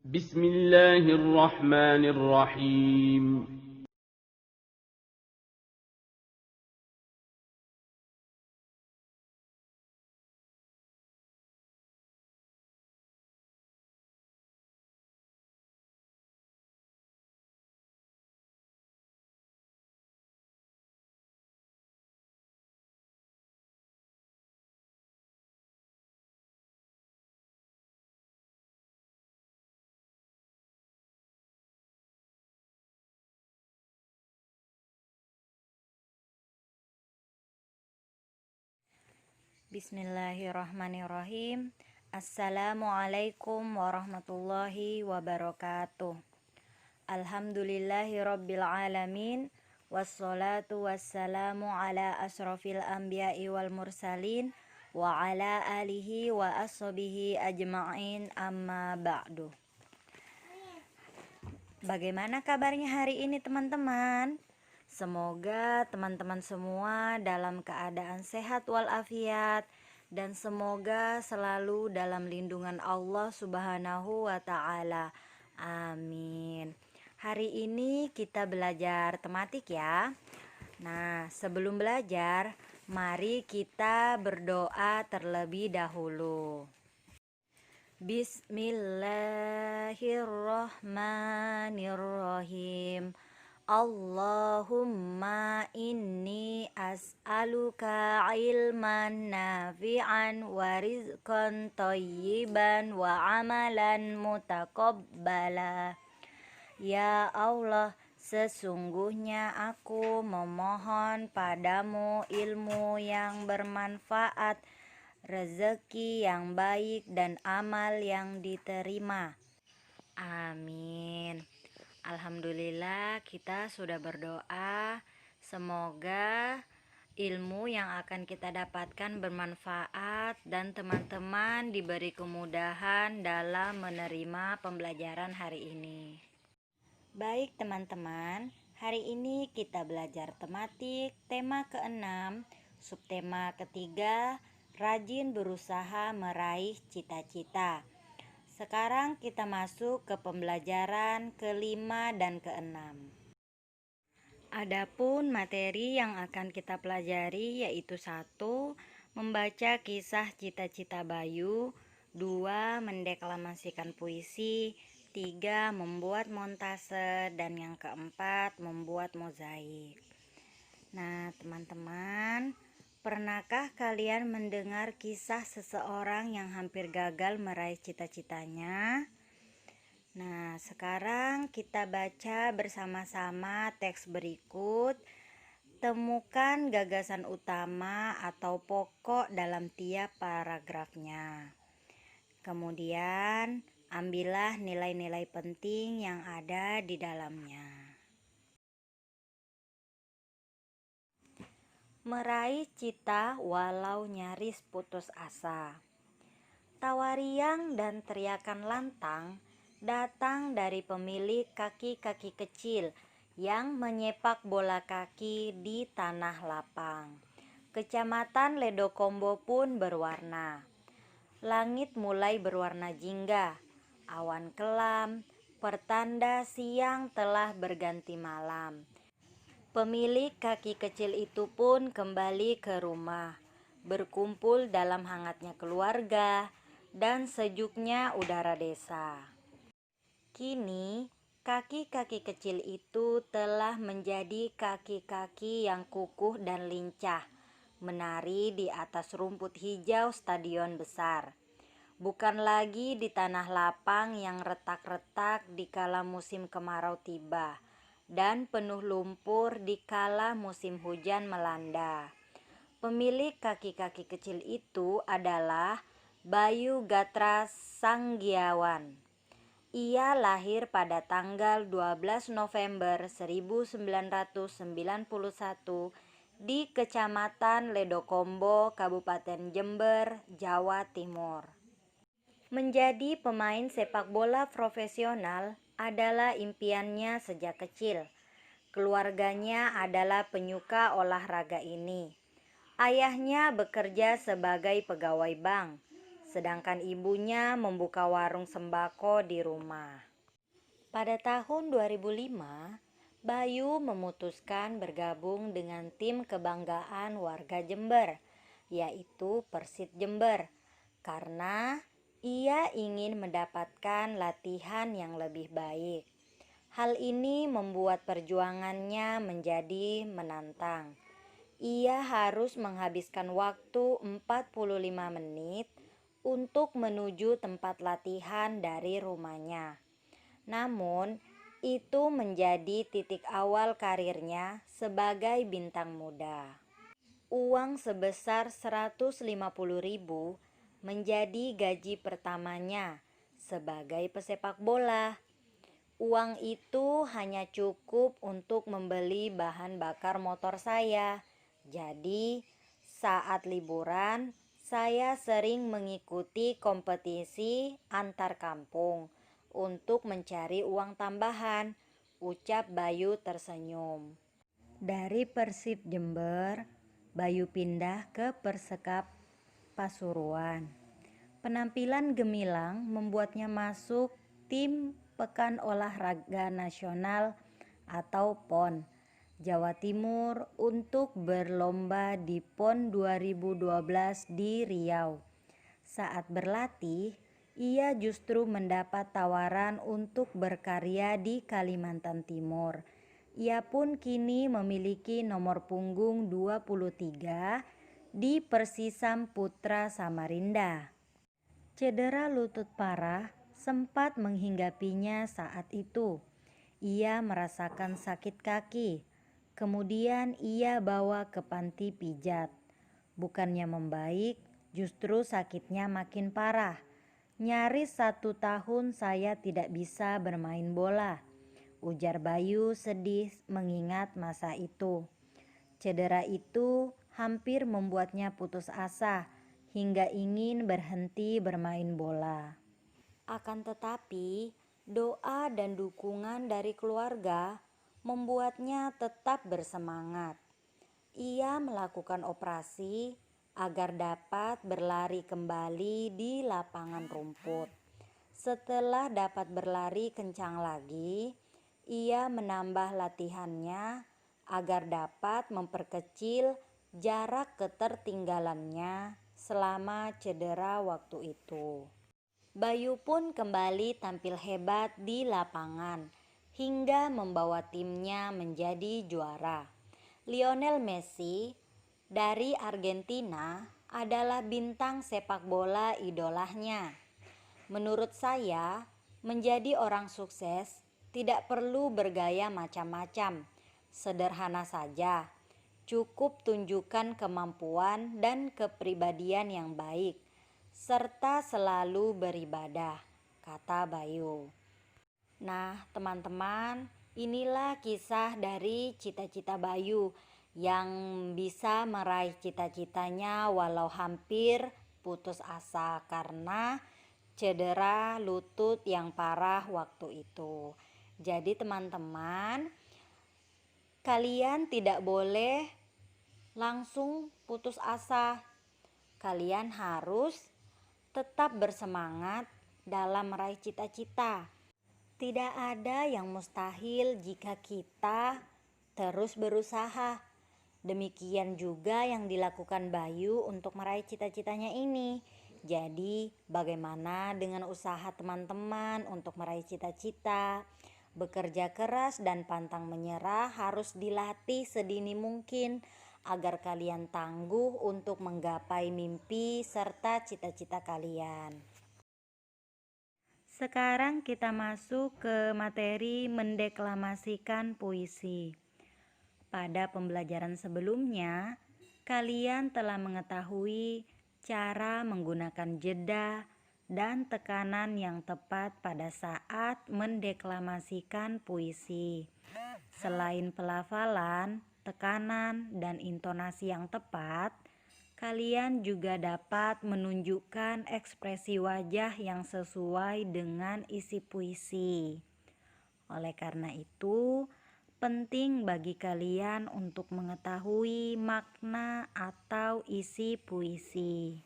بسم الله الرحمن الرحيم. Bismillahirrahmanirrahim. Assalamualaikum warahmatullahi wabarakatuh. Alhamdulillahirabbil alamin. Wassalatu wassalamu ala asrofil anbiya'i wal mursalin wa ala alihi wa ashabihi ajma'in, amma ba'du. Bagaimana kabarnya hari ini teman-teman? Semoga teman-teman semua dalam keadaan sehat walafiat dan semoga selalu dalam lindungan Allah Subhanahu wa Ta'ala. Amin. Hari ini kita belajar tematik ya. Nah, sebelum belajar, mari kita berdoa terlebih dahulu. Bismillahirrahmanirrahim. Allahumma inni as'aluka ilman nafi'an wa rizqan thayyiban wa amalan mutaqabbala. Ya Allah, sesungguhnya aku memohon padamu ilmu yang bermanfaat, rezeki yang baik dan amal yang diterima. Amin. Alhamdulillah kita sudah berdoa. Semoga ilmu yang akan kita dapatkan bermanfaat dan teman-teman diberi kemudahan dalam menerima pembelajaran hari ini. Baik teman-teman, hari ini kita belajar tematik tema ke-6, subtema ketiga, rajin berusaha meraih cita-cita. Sekarang kita masuk ke pembelajaran ke-5 dan ke-6. Adapun materi yang akan kita pelajari yaitu 1. Membaca kisah cita-cita Bayu, 2. Mendeklamasikan puisi, 3. Membuat montase, dan yang keempat membuat mozaik. Nah teman-teman, pernahkah kalian mendengar kisah seseorang yang hampir gagal meraih cita-citanya? Nah, sekarang kita baca bersama-sama teks berikut. Temukan gagasan utama atau pokok dalam tiap paragrafnya. Kemudian, ambillah nilai-nilai penting yang ada di dalamnya. Meraih cita walau nyaris putus asa. Tawariang dan teriakan lantang datang dari pemilik kaki-kaki kecil yang menyepak bola kaki di tanah lapang. Kecamatan Ledokombo pun berwarna. Langit mulai berwarna jingga, awan kelam, pertanda siang telah berganti malam. Pemilik kaki kecil itu pun kembali ke rumah, berkumpul dalam hangatnya keluarga dan sejuknya udara desa. Kini, kaki-kaki kecil itu telah menjadi kaki-kaki yang kukuh dan lincah, menari di atas rumput hijau stadion besar. Bukan lagi di tanah lapang yang retak-retak dikala musim kemarau tiba dan penuh lumpur dikala musim hujan melanda. Pemilik kaki-kaki kecil itu adalah Bayu Gatra Sanggiawan. Ia lahir pada tanggal 12 November 1991 di Kecamatan Ledokombo, Kabupaten Jember, Jawa Timur. Menjadi pemain sepak bola profesional adalah impiannya sejak kecil. Keluarganya adalah penyuka olahraga ini. Ayahnya bekerja sebagai pegawai bank, sedangkan ibunya membuka warung sembako di rumah. Pada tahun 2005, Bayu memutuskan bergabung dengan tim kebanggaan warga Jember, yaitu Persib Jember, karena ia ingin mendapatkan latihan yang lebih baik. Hal ini membuat perjuangannya menjadi menantang. Ia harus menghabiskan waktu 45 menit untuk menuju tempat latihan dari rumahnya. Namun, itu menjadi titik awal karirnya sebagai bintang muda. Uang sebesar 150.000 menjadi gaji pertamanya sebagai pesepak bola. Uang itu hanya cukup untuk membeli bahan bakar motor saya. Jadi, saat liburan, saya sering mengikuti kompetisi antar kampung untuk mencari uang tambahan, ucap Bayu tersenyum. Dari Persib Jember, Bayu pindah ke Persekap Pasuruan. Penampilan gemilang membuatnya masuk tim Pekan Olahraga Nasional atau PON Jawa Timur untuk berlomba di PON 2012 di Riau. Saat berlatih, ia justru mendapat tawaran untuk berkarya di Kalimantan Timur. Ia pun kini memiliki nomor punggung 23 di Persisam Putra Samarinda. Cedera lutut parah sempat menghinggapinya saat itu. Ia merasakan sakit kaki. Kemudian ia bawa ke panti pijat. Bukannya membaik, justru sakitnya makin parah. Nyaris 1 tahun saya tidak bisa bermain bola, ujar Bayu sedih mengingat masa itu. Cedera itu hampir membuatnya putus asa hingga ingin berhenti bermain bola. Akan tetapi, doa dan dukungan dari keluarga membuatnya tetap bersemangat. Ia melakukan operasi agar dapat berlari kembali di lapangan rumput. Setelah dapat berlari kencang lagi, ia menambah latihannya agar dapat memperkecil jarak ketertinggalannya selama cedera waktu itu. Bayu pun kembali tampil hebat di lapangan hingga membawa timnya menjadi juara. Lionel Messi dari Argentina adalah bintang sepak bola idolanya. Menurut saya, menjadi orang sukses tidak perlu bergaya macam-macam. Sederhana saja, cukup tunjukkan kemampuan dan kepribadian yang baik, serta selalu beribadah, kata Bayu. Nah, teman-teman, inilah kisah dari cita-cita Bayu yang bisa meraih cita-citanya walau hampir putus asa karena cedera lutut yang parah waktu itu. Jadi teman-teman, kalian tidak boleh langsung putus asa. Kalian harus tetap bersemangat dalam meraih cita-cita. Tidak ada yang mustahil jika kita terus berusaha. Demikian juga yang dilakukan Bayu untuk meraih cita-citanya ini. Jadi, bagaimana dengan usaha teman-teman untuk meraih cita-cita? Bekerja keras dan pantang menyerah harus dilatih sedini mungkin agar kalian tangguh untuk menggapai mimpi serta cita-cita kalian. Sekarang kita masuk ke materi mendeklamasikan puisi. Pada pembelajaran sebelumnya, kalian telah mengetahui cara menggunakan jeda dan tekanan yang tepat pada saat mendeklamasikan puisi. Selain pelafalan, tekanan, dan intonasi yang tepat, kalian juga dapat menunjukkan ekspresi wajah yang sesuai dengan isi puisi. Oleh karena itu, penting bagi kalian untuk mengetahui makna atau isi puisi.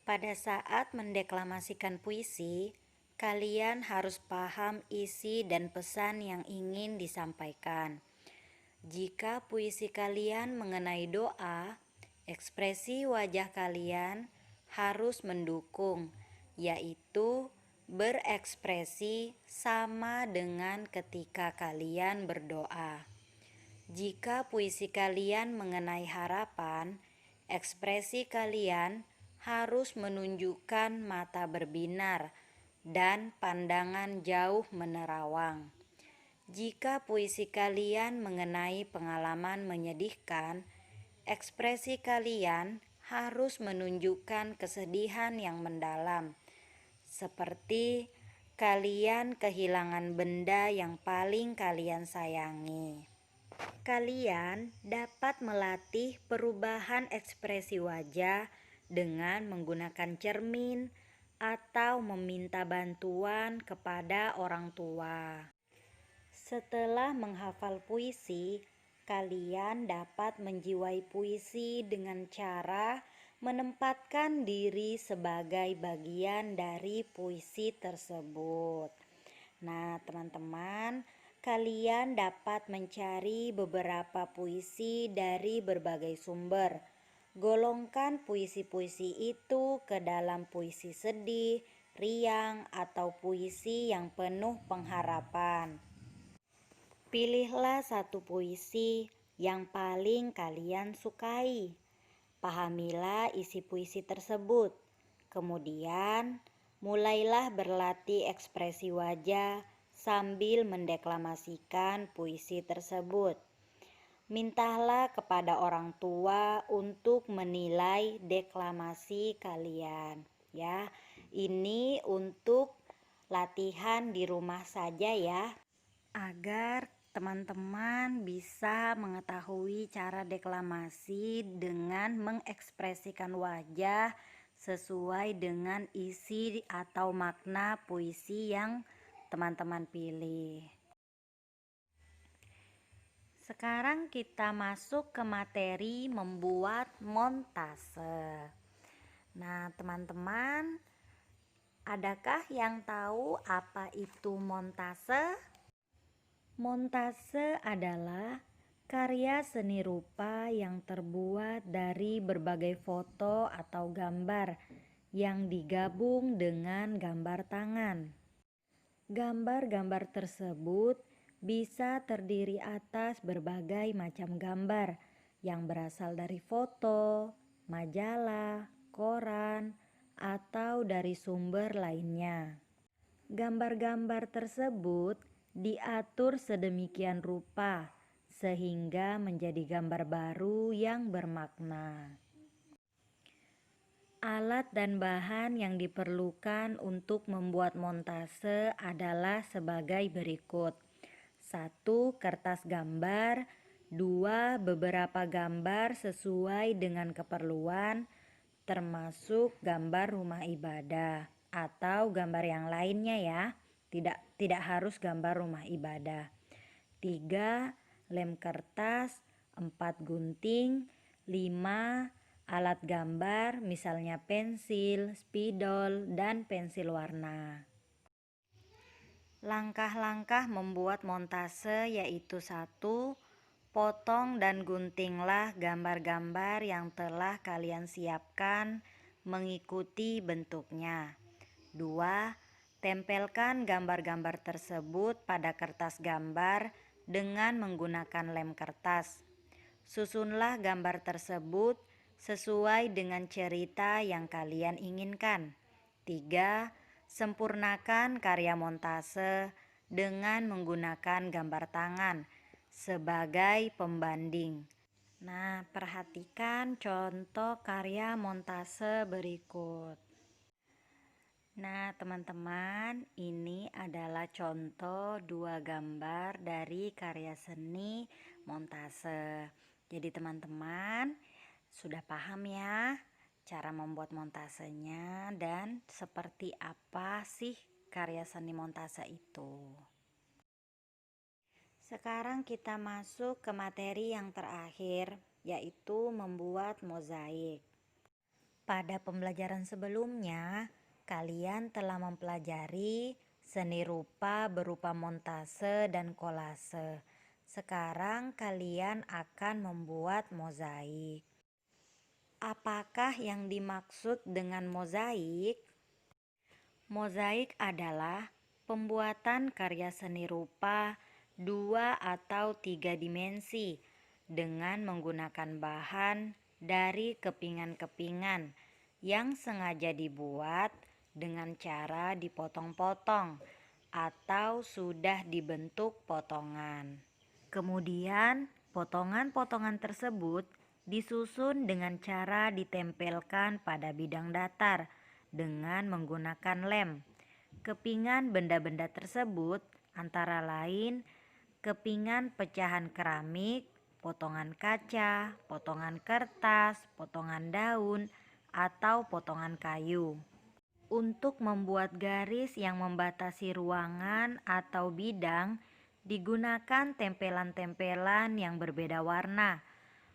Pada saat mendeklamasikan puisi, kalian harus paham isi dan pesan yang ingin disampaikan. Jika puisi kalian mengenai doa, ekspresi wajah kalian harus mendukung, yaitu berekspresi sama dengan ketika kalian berdoa. Jika puisi kalian mengenai harapan, ekspresi kalian harus menunjukkan mata berbinar dan pandangan jauh menerawang. Jika puisi kalian mengenai pengalaman menyedihkan, ekspresi kalian harus menunjukkan kesedihan yang mendalam, seperti kalian kehilangan benda yang paling kalian sayangi. Kalian dapat melatih perubahan ekspresi wajah dengan menggunakan cermin atau meminta bantuan kepada orang tua. Setelah menghafal puisi, kalian dapat menjiwai puisi dengan cara menempatkan diri sebagai bagian dari puisi tersebut. Nah, teman-teman, kalian dapat mencari beberapa puisi dari berbagai sumber. Golongkan puisi-puisi itu ke dalam puisi sedih, riang, atau puisi yang penuh pengharapan. Pilihlah satu puisi yang paling kalian sukai. Pahamilah isi puisi tersebut. Kemudian, mulailah berlatih ekspresi wajah sambil mendeklamasikan puisi tersebut. Mintalah kepada orang tua untuk menilai deklamasi kalian, ya. Ini untuk latihan di rumah saja ya, agar teman-teman bisa mengetahui cara deklamasi dengan mengekspresikan wajah sesuai dengan isi atau makna puisi yang teman-teman pilih. Sekarang kita masuk ke materi membuat montase. Nah, teman-teman, adakah yang tahu apa itu montase? Montase adalah karya seni rupa yang terbuat dari berbagai foto atau gambar yang digabung dengan gambar tangan. Gambar-gambar tersebut bisa terdiri atas berbagai macam gambar yang berasal dari foto, majalah, koran, atau dari sumber lainnya. Gambar-gambar tersebut diatur sedemikian rupa sehingga menjadi gambar baru yang bermakna. Alat dan bahan yang diperlukan untuk membuat montase adalah sebagai berikut. 1. Kertas gambar. 2. Beberapa gambar sesuai dengan keperluan, termasuk gambar rumah ibadah atau gambar yang lainnya ya. Tidak harus gambar rumah ibadah. 3. Lem kertas. 4. Gunting. 5. Alat gambar, misalnya pensil, spidol, dan pensil warna. Langkah-langkah membuat montase yaitu 1. Potong dan guntinglah gambar-gambar yang telah kalian siapkan mengikuti bentuknya. 2. Tempelkan gambar-gambar tersebut pada kertas gambar dengan menggunakan lem kertas. Susunlah gambar tersebut sesuai dengan cerita yang kalian inginkan. 3. Sempurnakan karya montase dengan menggunakan gambar tangan sebagai pembanding. Nah, perhatikan contoh karya montase berikut. Nah, teman-teman, ini adalah contoh 2 gambar dari karya seni montase. Jadi teman-teman sudah paham ya cara membuat montasenya dan seperti apa sih karya seni montase itu. Sekarang kita masuk ke materi yang terakhir, yaitu membuat mozaik. Pada pembelajaran sebelumnya, kalian telah mempelajari seni rupa berupa montase dan kolase. Sekarang kalian akan membuat mozaik. Apakah yang dimaksud dengan mozaik? Mozaik adalah pembuatan karya seni rupa 2 atau 3 dimensi dengan menggunakan bahan dari kepingan-kepingan yang sengaja dibuat dengan cara dipotong-potong atau sudah dibentuk potongan. Kemudian, potongan-potongan tersebut disusun dengan cara ditempelkan pada bidang datar dengan menggunakan lem. Kepingan benda-benda tersebut antara lain kepingan pecahan keramik, potongan kaca, potongan kertas, potongan daun, atau potongan kayu. Untuk membuat garis yang membatasi ruangan atau bidang, digunakan tempelan-tempelan yang berbeda warna.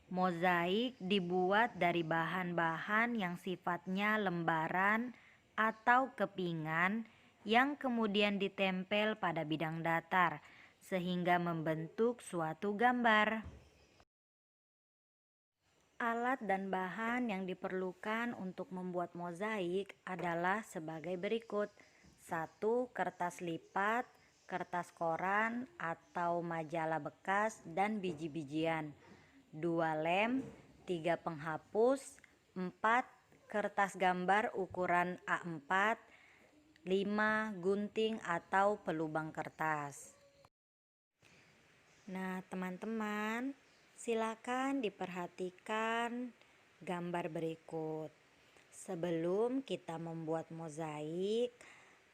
Mozaik dibuat dari bahan-bahan yang sifatnya lembaran atau kepingan yang kemudian ditempel pada bidang datar, sehingga membentuk suatu gambar. Alat dan bahan yang diperlukan untuk membuat mozaik adalah sebagai berikut. 1. Kertas lipat, kertas koran atau majalah bekas dan biji-bijian. 2. Lem, 3. Penghapus, 4. Kertas gambar ukuran A4, 5. Gunting atau pelubang kertas. Nah, teman-teman, silakan diperhatikan gambar berikut. Sebelum kita membuat mozaik,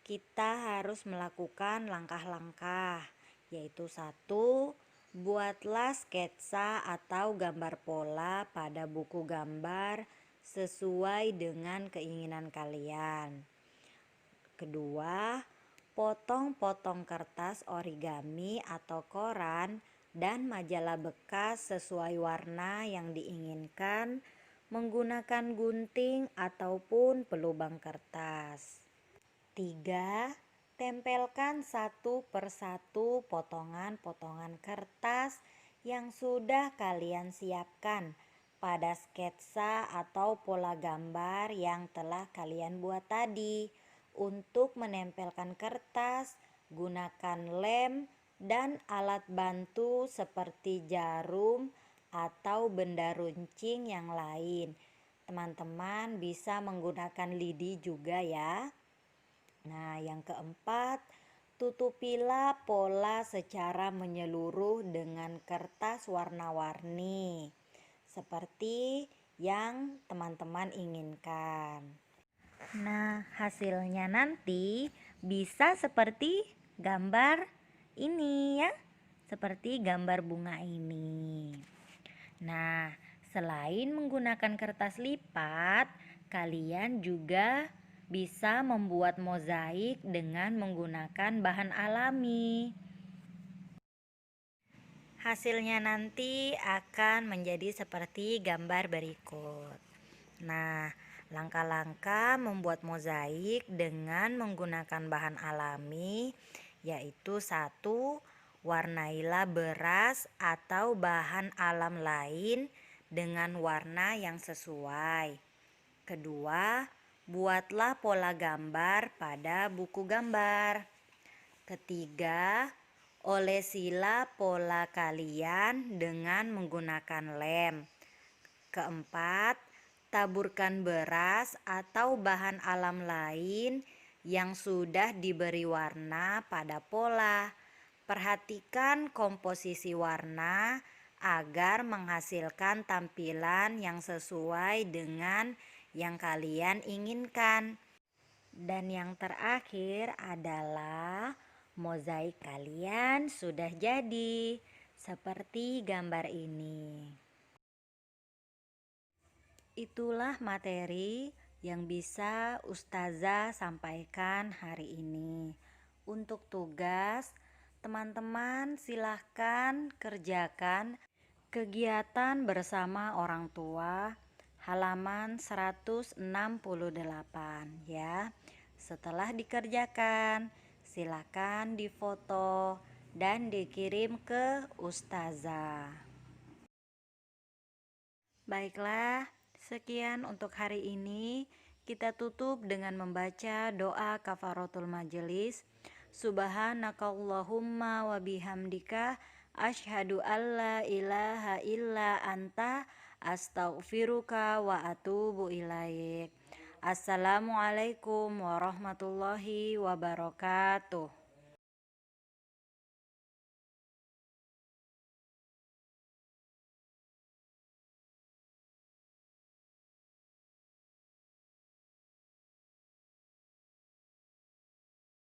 kita harus melakukan langkah-langkah, yaitu 1. Buatlah sketsa atau gambar pola pada buku gambar sesuai dengan keinginan kalian. Kedua, potong-potong kertas origami atau koran dan majalah bekas sesuai warna yang diinginkan menggunakan gunting ataupun pelubang kertas. 3. Tempelkan satu persatu potongan-potongan kertas yang sudah kalian siapkan pada sketsa atau pola gambar yang telah kalian buat tadi. Untuk menempelkan kertas, gunakan lem dan alat bantu seperti jarum atau benda runcing yang lain. Teman-teman bisa menggunakan lidi juga ya. Nah, yang keempat, tutupilah pola secara menyeluruh dengan kertas warna-warni seperti yang teman-teman inginkan. Nah, hasilnya nanti bisa seperti gambar ini ya, seperti gambar bunga ini. Nah, selain menggunakan kertas lipat, kalian juga bisa membuat mozaik dengan menggunakan bahan alami. Hasilnya nanti akan menjadi seperti gambar berikut. Nah, langkah-langkah membuat mozaik dengan menggunakan bahan alami yaitu 1. Warnailah beras atau bahan alam lain dengan warna yang sesuai. Kedua, buatlah pola gambar pada buku gambar. Ketiga, olesilah pola kalian dengan menggunakan lem. Keempat, taburkan beras atau bahan alam lain yang sudah diberi warna pada pola. Perhatikan komposisi warna agar menghasilkan tampilan yang sesuai dengan yang kalian inginkan. Dan yang terakhir adalah mozaik kalian sudah jadi seperti gambar ini. Itulah materi yang bisa Ustazah sampaikan hari ini. Untuk tugas, teman-teman silahkan kerjakan kegiatan bersama orang tua halaman 168 ya. Setelah dikerjakan, silakan difoto dan dikirim ke ustazah. Baiklah, sekian untuk hari ini. Kita tutup dengan membaca doa kafaratul majelis. Subhanakallahumma wa bihamdika asyhadu alla ilaha illa anta astaghfiruka wa atubu ilaik. Assalamualaikum warahmatullahi wabarakatuh.